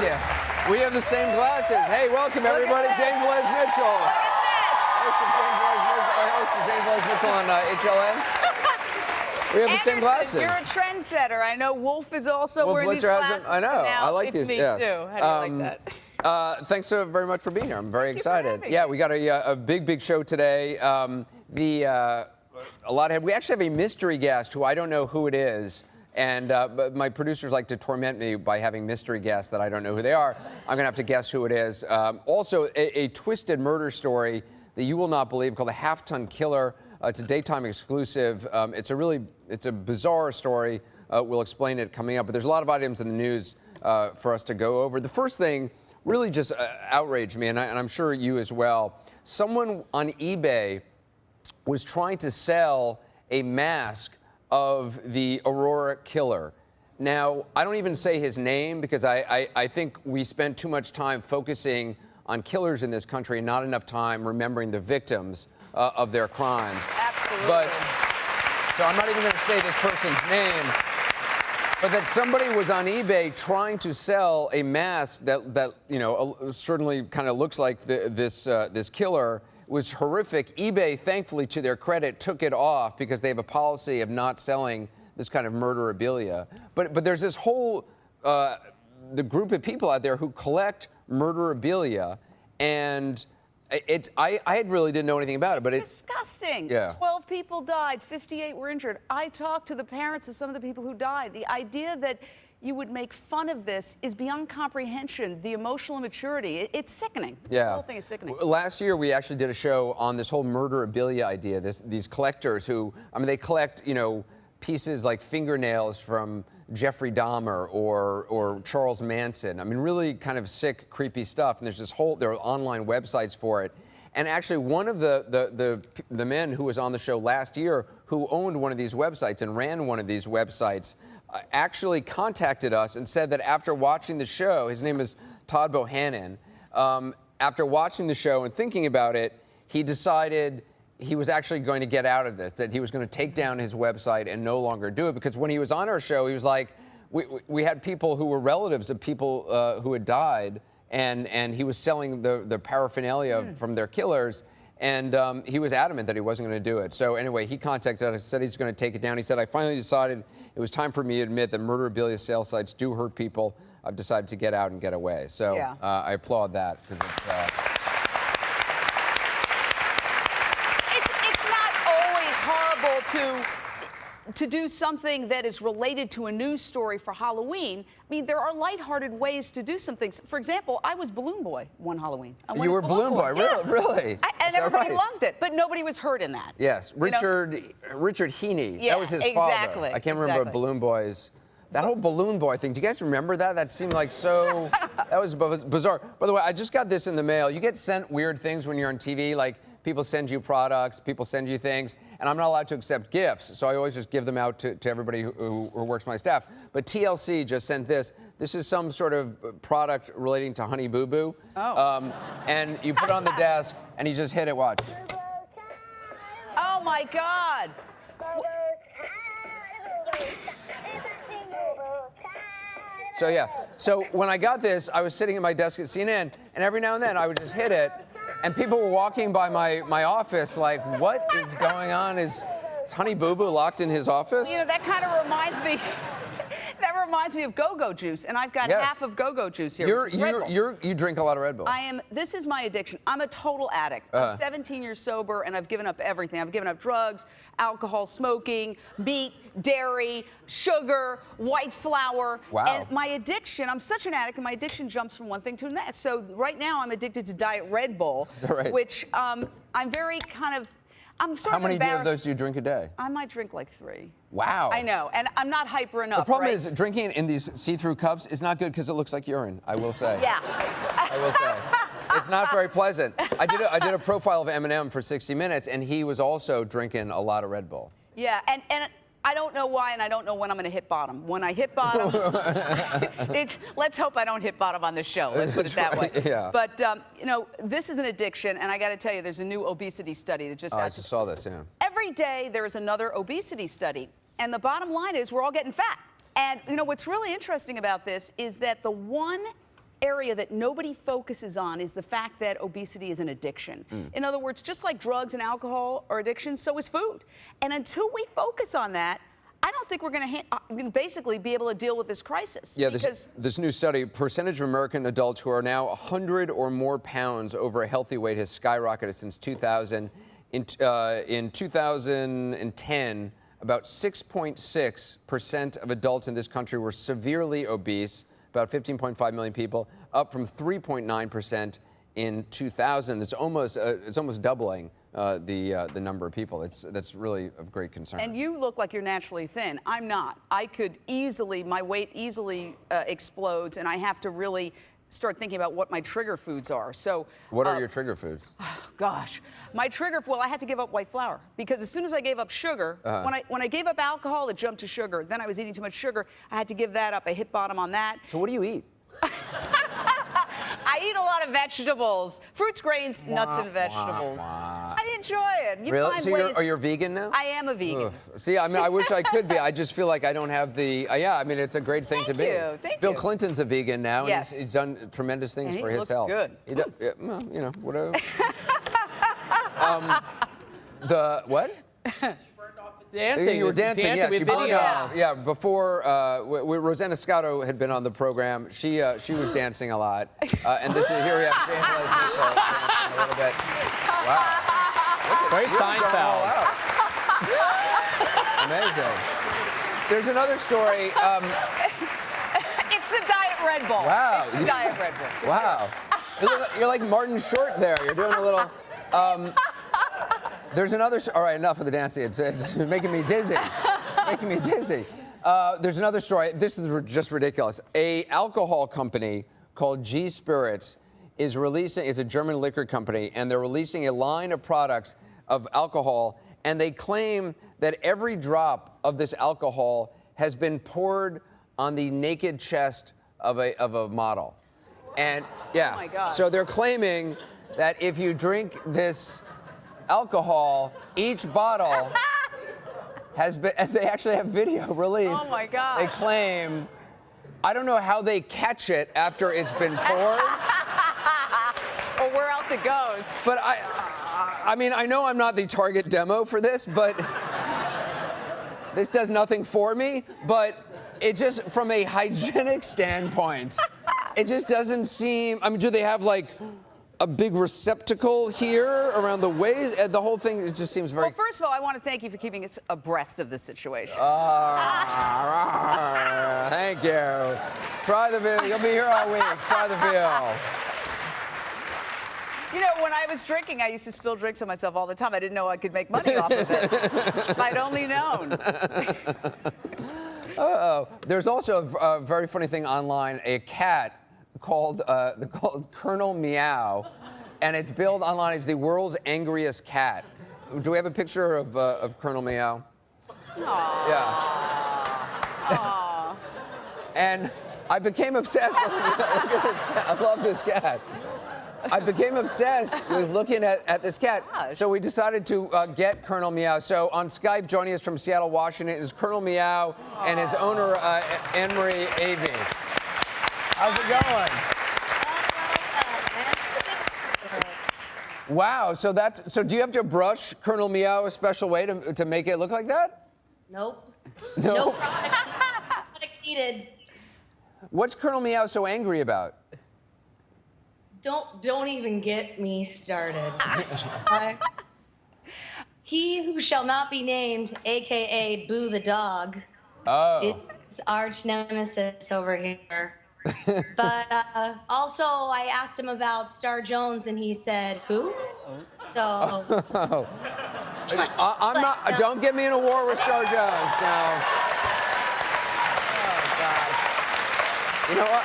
you. We have the same glasses. Hey, welcome everybody, Jane Velez-Mitchell. Host of Jane Velez-Mitchell on HLN. We have the same glasses. You're a trendsetter. I know Wolf is also wearing these glasses. I know. I like these. It's me yes. too. How do you like that? Thanks so very much for being here. I'm very excited. Yeah, we got a big show today. We actually have a mystery guest who I don't know who it is. And but my producers like to torment me by having mystery guests that I don't know who they are. I'm going to have to guess who it is. Also, a twisted murder story that you will not believe called The Half-Ton Killer. It's a daytime exclusive. It's a bizarre story. We'll explain it coming up. But there's a lot of items in the news for us to go over. The first thing really just outraged me, and I'm sure you as well. Someone on eBay was trying to sell a mask of the Aurora killer. Now, I don't even say his name because I think we spend too much time focusing on killers in this country and not enough time remembering the victims of their crimes. Absolutely. So I'm not even going to say this person's name, but that somebody was on eBay trying to sell a mask that certainly kind of looks like this killer. Was horrific. eBay, thankfully, to their credit, took it off because they have a policy of not selling this kind of murderabilia. But there's this whole the group of people out there who collect murderabilia, and I really didn't know anything about it. But it's disgusting. Yeah. 12 people died, 58 were injured. I talked to the parents of some of the people who died. The idea that you would make fun of this is beyond comprehension. The emotional immaturity, it's sickening. Yeah. The whole thing is sickening. Last year, we actually did a show on this whole murderabilia idea. These collectors who, they collect, pieces like fingernails from Jeffrey Dahmer or Charles Manson. Really kind of sick, creepy stuff. And there are online websites for it. And actually, one of the men who was on the show last year, who owned one of these websites and ran one of these websites, actually contacted us and said that after watching the show, his name is Todd Bohannon, after watching the show and thinking about it, he decided he was actually going to get out of this, that he was going to take down his website and no longer do it. Because when he was on our show, he was like, we had people who were relatives of people who had died, and he was selling the paraphernalia from their killers. And he was adamant that he wasn't going to do it. So anyway, he contacted us, said he's going to take it down. He said, I finally decided it was time for me to admit that murderabilia sales sites do hurt people. I've decided to get out and get away. So yeah. I applaud that because it's not always horrible to do something that is related to a news story for Halloween. There are lighthearted ways to do some things. For example, I was Balloon Boy one Halloween. You were Balloon Boy? Yeah. Really? And everybody loved it, but nobody was hurt in that. Yes, Richard Heaney. Yeah, that was his exactly, father. I can't remember Balloon Boys. That whole Balloon Boy thing, do you guys remember that? That seemed like so, that was bizarre. By the way, I just got this in the mail. You get sent weird things when you're on TV, like people send you products, people send you things, and I'm not allowed to accept gifts, so I always just give them out to everybody who works my staff. But TLC just sent this. This is some sort of product relating to Honey Boo Boo. Oh. And you put it on the desk, and you just hit it, watch. Oh, my God. So, yeah. So when I got this, I was sitting at my desk at CNN, and every now and then I would just hit it, and people were walking by my office like, what is going on? Is Honey Boo Boo locked in his office? That kind of reminds me. That reminds me of go-go juice, and I've got half of go-go juice here. You drink a lot of Red Bull. This is my addiction. I'm a total addict. I'm 17 years sober, and I've given up everything. I've given up drugs, alcohol, smoking, meat, dairy, sugar, white flour. Wow. And my addiction, I'm such an addict, and my addiction jumps from one thing to the next. So right now, I'm addicted to Diet Red Bull, which I'm very kind of. I'm sort How of many embarrassed. of those do you drink a day? I might drink like 3. Wow. I know, and I'm not hyper enough. The problem is drinking in these see-through cups is not good because it looks like urine, I will say. Yeah. I will say. It's not very pleasant. I did a profile of Eminem for 60 Minutes, and he was also drinking a lot of Red Bull. Yeah, and I don't know why, and I don't know when I'm going to hit bottom. When I hit bottom, let's hope I don't hit bottom on this show. Let's put it that way. Yeah. But, this is an addiction, and I got to tell you, there's a new obesity study that just I just saw this, yeah. Every day, there is another obesity study, and the bottom line is we're all getting fat. And, what's really interesting about this is that the one area that nobody focuses on is the fact that obesity is an addiction. In other words, just like drugs and alcohol are addictions, so is food. And until we focus on that, I don't think we're going to basically be able to deal with this crisis. Yeah, because this new study, percentage of American adults who are now 100 or more pounds over a healthy weight has skyrocketed since 2000. In 2010, about 6.6% of adults in this country were severely obese, about 15.5 million people, up from 3.9% in 2000. It's almost doubling the number of people. That's really of great concern. And you look like you're naturally thin. I'm not. I could easily, my weight easily explodes, and I have to really start thinking about what my trigger foods are. So, what are your trigger foods? Gosh, my trigger. Well, I had to give up white flour because as soon as I gave up sugar, when I gave up alcohol, it jumped to sugar. Then I was eating too much sugar. I had to give that up. I hit bottom on that. So what do you eat? I eat a lot of vegetables, fruits, grains, nuts, and vegetables. I enjoy it. You really? find So ways. you're vegan now? I am a vegan. Oof. See, I mean, I wish I could be. I just feel like I don't have the. Yeah, I mean, it's a great thing to be. Thank Bill you. Clinton's a vegan now, Yes. and he's done tremendous things And for he his looks health. good. He does, yeah, well, you know, whatever. The what? Dancing. You were dancing, yeah. We She video. yeah. Before Rosanna Scotto had been on the program, she was dancing a lot, and this is here we have Jane Velez-Mitchell dancing a little bit. Wow. Where's You're going Seinfeld? all out. Amazing. There's another story. It's the Diet Red Bull. Wow. It's the Diet Red Bull. Wow. You're like Martin Short there. You're doing a little. There's another. All right, enough of the dancing. It's making me dizzy. It's making me dizzy. There's another story. This is just ridiculous. A alcohol company called G Spirits is releasing. It's a German liquor company, and they're releasing a line of products of alcohol, and they claim that every drop of this alcohol has been poured on the naked chest of a model. And yeah, Oh my God. so they're claiming that if you drink this alcohol, each bottle has been, and they actually have video released. Oh my God. They claim, I don't know how they catch it after it's been poured, Or where else it goes. but I mean, I know I'm not the target demo for this, but this does nothing for me, but it just, from a hygienic standpoint, it just doesn't seem, I mean, do they have like a big receptacle here around the waist? The whole thing, it just seems very... Well, first of all, I want to thank you for keeping us abreast of this situation. Thank you. Try the video. You'll be here all week. Try the video. You know, when I was drinking, I used to spill drinks on myself all the time. I didn't know I could make money off of it. If I'd only known. There's also a very funny thing online, a cat called Colonel Meow, and it's billed online as the world's angriest cat. Do we have a picture of Colonel Meow? Aww. Yeah. Aww. And I became obsessed. Look at this cat. I love this cat. I became obsessed with looking at this cat. Gosh. So we decided to get Colonel Meow. So on Skype, joining us from Seattle, Washington, is Colonel Meow and his owner, Anne-Marie Avey. How's it going? Wow. So do you have to brush Colonel Meow a special way to make it look like that? Nope. No. No product needed. What's Colonel Meow so angry about? Don't even get me started. He who shall not be named, aka Boo the dog, Oh. is arch nemesis over here. But also, I asked him about Star Jones, and he said, "Who?" So I'm not. Don't get me in a war with Star Jones now. Oh, God. You know what?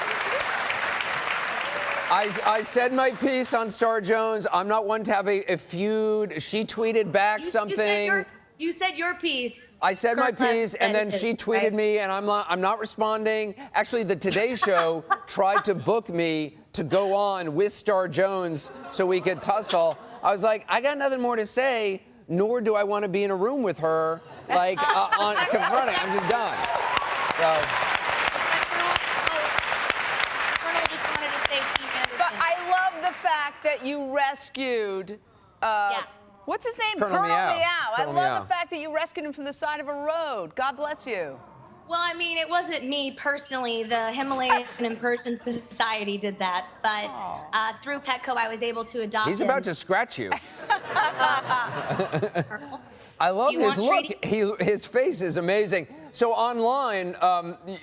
I said my piece on Star Jones. I'm not one to have a feud. She tweeted back something. You said your piece. I said my Correct. piece, and then she tweeted Right. me, and I'm not responding. Actually, the Today Show tried to book me to go on with Star Jones so we could tussle. I was like, I got nothing more to say, nor do I want to be in a room with her, like, on confronting. I'm just done. So. Colonel just wanted to say that you rescued. Yeah. What's his name? Colonel Meow. I Colonel love Meow. the fact that you rescued him from the side of a road. God bless you. Well, I mean, it wasn't me personally. The Himalayan and Persian Society did that. But through Petco, I was able to adopt He's him. about to scratch you. I love You his want look. treaty? His face is amazing. So online,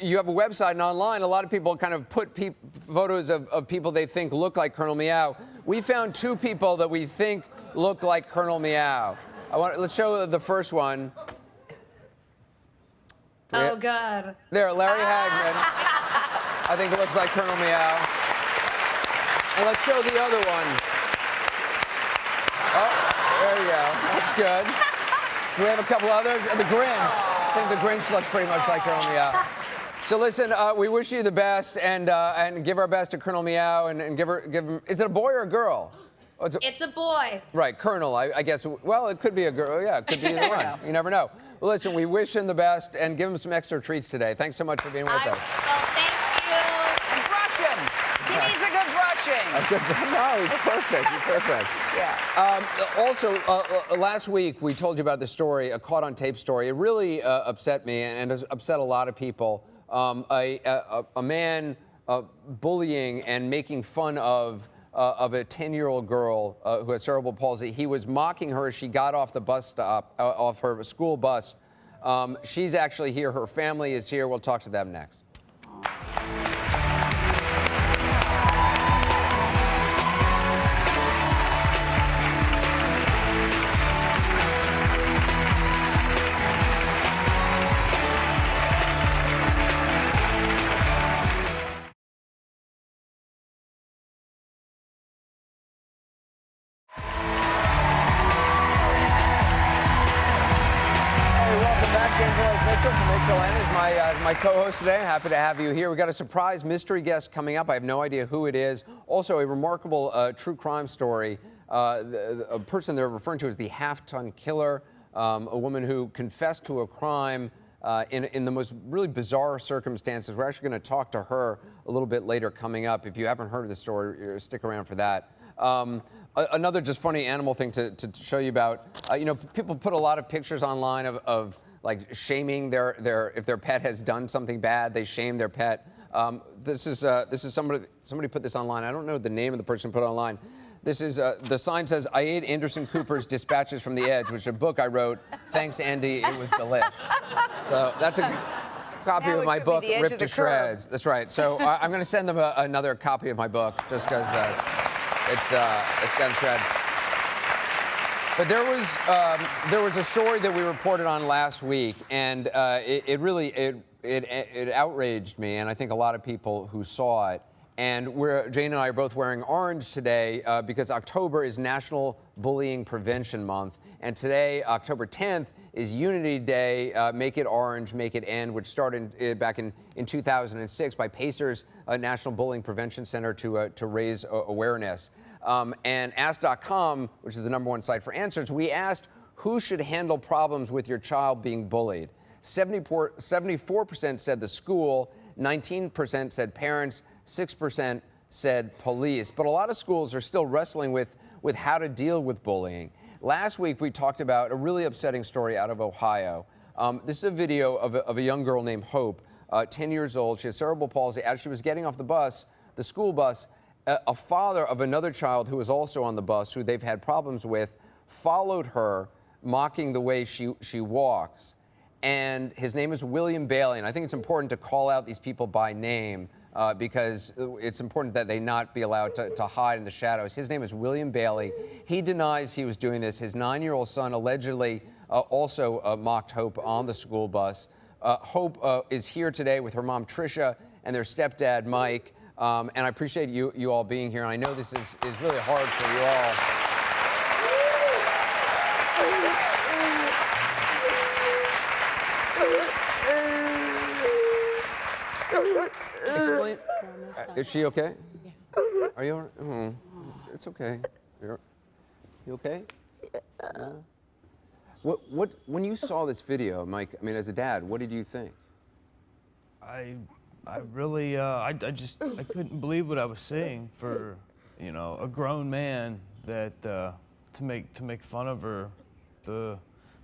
you have a website, and online, a lot of people kind of put photos of people they think look like Colonel Meow. We found 2 people that we think look like Colonel Meow. Let's show the first one. Oh, God. There, Larry Hagman. I think it looks like Colonel Meow. And let's show the other one. Oh, there you go. That's good. Do we have a couple others? And the Grinch. I think the Grinch looks pretty much like Colonel Meow. So listen, we wish you the best, and give our best to Colonel Meow, and give him. Is it a boy or a girl? Oh, It's a boy. Right, Colonel. I guess. Well, it could be a girl. Yeah, it could be either one. You never know. Well, listen, we wish him the best, and give him some extra treats today. Thanks so much for being with us. Well, thank you. And brush him. He needs a good brushing. No, he's perfect. He's perfect. Yeah. Also, last week we told you about the story, a caught on tape story. It really upset me and has upset a lot of people. A man bullying and making fun of a 10-year-old girl who has cerebral palsy. He was mocking her as she got off the bus stop, off her school bus. She's actually here. Her family is here. We'll talk to them next. Jane Velez-Mitchell from Mitchell N is my co-host today. Happy to have you here. We've got a surprise mystery guest coming up. I have no idea who it is. Also, a remarkable true crime story. A person they're referring to as the half-ton killer, a woman who confessed to a crime in the most really bizarre circumstances. We're actually going to talk to her a little bit later coming up. If you haven't heard of the story, stick around for that. Another just funny animal thing to show you about. People put a lot of pictures online of like shaming if their pet has done something bad, they shame their pet. This is somebody put this online. I don't know the name of the person put it online. This is the sign says, "I ate Anderson Cooper's Dispatches from the Edge," which is a book I wrote. Thanks, Andy. It was delish. So that's a copy Now of it my could be book, the edge ripped of to the curb. shreds. That's right. So I'm going to send them another copy of my book just because it's gotten shredded. But there was a story that we reported on last week, and it really outraged me, and I think a lot of people who saw it. And Jane and I are both wearing orange today because October is National Bullying Prevention Month, and today, October 10th, is Unity Day. Make It Orange, Make It End, which started back in 2006 by Pacers National Bullying Prevention Center to raise awareness. And Ask.com, which is the #1 site for answers, we asked who should handle problems with your child being bullied. 74% said the school, 19% said parents, 6% said police. But a lot of schools are still wrestling with how to deal with bullying. Last week, we talked about a really upsetting story out of Ohio. This is a video of a young girl named Hope, 10 years old. She has cerebral palsy. As she was getting off the school bus, a father of another child who was also on the bus, who they've had problems with, followed her, mocking the way she walks. And his name is William Bailey. And I think it's important to call out these people by name because it's important that they not be allowed to hide in the shadows. His name is William Bailey. He denies he was doing this. His 9-year-old son allegedly also mocked Hope on the school bus. Hope is here today with her mom, Tricia, and their stepdad, Mike. And I appreciate you all being here. And I know this is really hard for you all. Explain. Is she okay? Yeah. Are you all right? It's okay. You okay? Yeah. When you saw this video, Mike, I mean, as a dad, what did you think? I really, I couldn't believe what I was seeing for you know, a grown man that to make fun of her the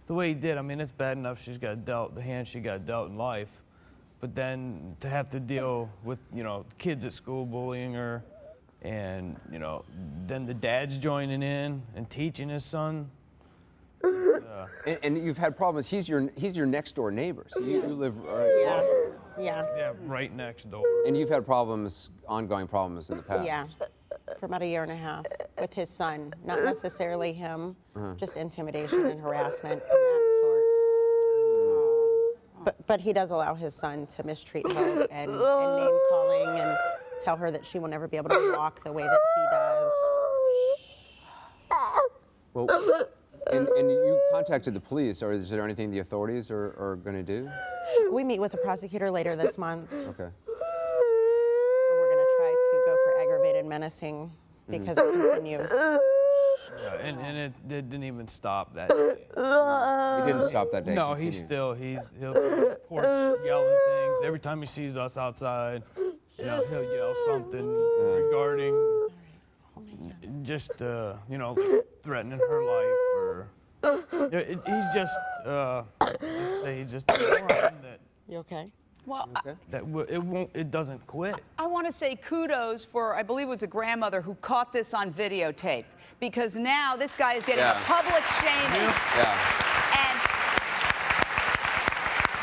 way he did. I mean, it's bad enough she's got dealt the hand she got dealt in life, but then to have to deal with, you know, kids at school bullying her, and, you know, then the dad's joining in and teaching his son. And you've had problems. He's your next door neighbor. So you live Yeah, right next door. and you've had problems, ongoing problems in the past. Yeah, for about a year and a half with his son. Not necessarily him, just intimidation and harassment and that sort. But he does allow his son to mistreat her and name calling and tell her that she will never be able to walk the way that he does. Well, and you contacted the police, or is there anything the authorities are going to do? We meet with a prosecutor later this month. Okay. We're going to try to go for aggravated menacing because it continues. Yeah, and it didn't even stop that day. He didn't stop that day. No, Continue. he'll be on his porch yelling things. Every time he sees us outside, you know, he'll yell something regarding just, you know, threatening her life, or he's just a moron You okay? Well, it doesn't quit. I want to say kudos for, I believe it was a grandmother who caught this on videotape, because now this guy is getting a public shaming. Yeah. And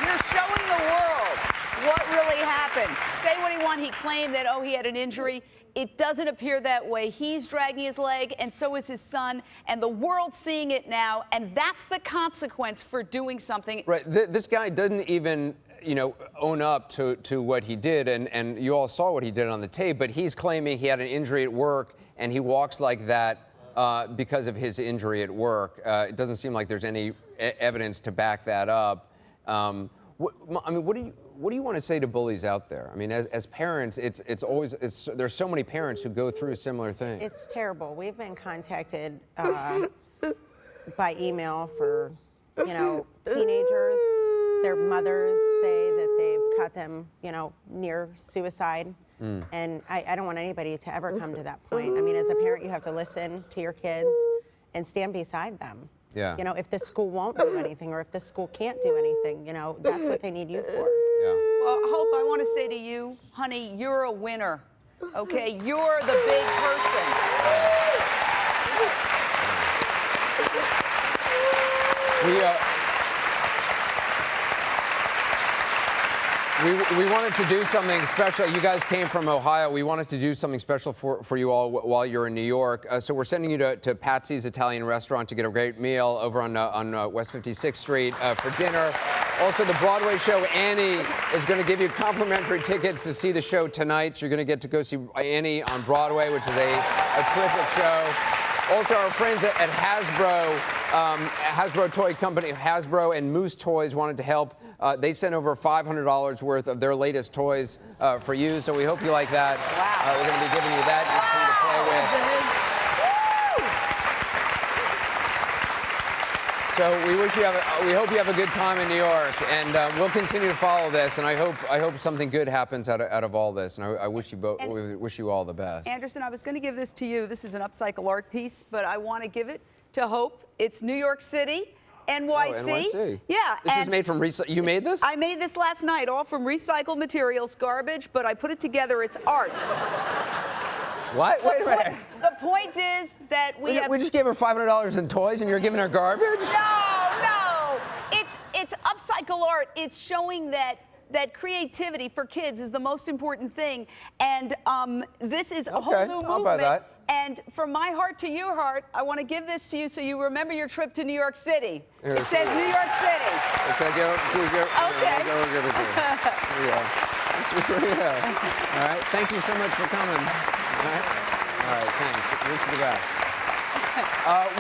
you're showing the world what really happened. Say what he want. He claimed that, oh, he had an injury. It doesn't appear that way. He's dragging his leg, and so is his son, and the world's seeing it now, and that's the consequence for doing something. Right. This guy doesn't even, you know, own up to what he did, and you all saw what he did on the tape, but he's claiming he had an injury at work, and he walks like that because of his injury at work. It doesn't seem like there's any evidence to back that up. I mean, what do you want to say to bullies out there? I mean, as parents, there's so many parents who go through similar things. It's terrible. We've been contacted by email for, you know, teenagers. Their mothers say that they've caught them, you know, near suicide. And I don't want anybody to ever come to that point. I mean, as a parent, you have to listen to your kids and stand beside them. Yeah. You know, if the school won't do anything, or if the school can't do anything, you know, that's what they need you for. Yeah. Well, Hope, I want to say to you, honey, you're a winner. Okay, you're the big person. We wanted to do something special. You guys came from Ohio. We wanted to do something special for you all while you're in New York. So we're sending you to Patsy's Italian Restaurant to get a great meal over on West 56th Street for dinner. Also, the Broadway show, Annie, is going to give you complimentary tickets to see the show tonight. So you're going to get to go see Annie on Broadway, which is a terrific show. Also, our friends at Hasbro, Hasbro Toy Company, Hasbro and Moose Toys wanted to help. They sent over $500 worth of their latest toys for you, so we hope you like that. Wow. We're going to be giving you that. You're free to play with. So we hope you have a good time in New York, and we'll continue to follow this. And I hope something good happens out of all this. And I wish you both, we wish you all the best. Anderson, I was going to give this to you. This is an upcycle art piece, but I want to give it to Hope. It's New York City, NYC. Oh, NYC. Yeah. This is made from you made this? I made this last night, all from recycled materials, garbage, but I put it together. It's art. What? Wait a minute. The point is that we just gave her $500 in toys, and you're giving her garbage? No. It's upcycle art. It's showing that creativity for kids is the most important thing. And this is a whole new movement. I'll buy that. And from my heart to your heart, I want to give this to you so you remember your trip to New York City. Here, It says New York City. Okay. Okay. Here we go. Yeah. All right. Thank you so much for coming. All right. Thanks. Wish you the best.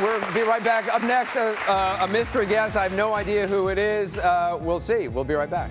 We'll be right back. Up next, a mystery guest. I have no idea who it is. We'll see. We'll be right back.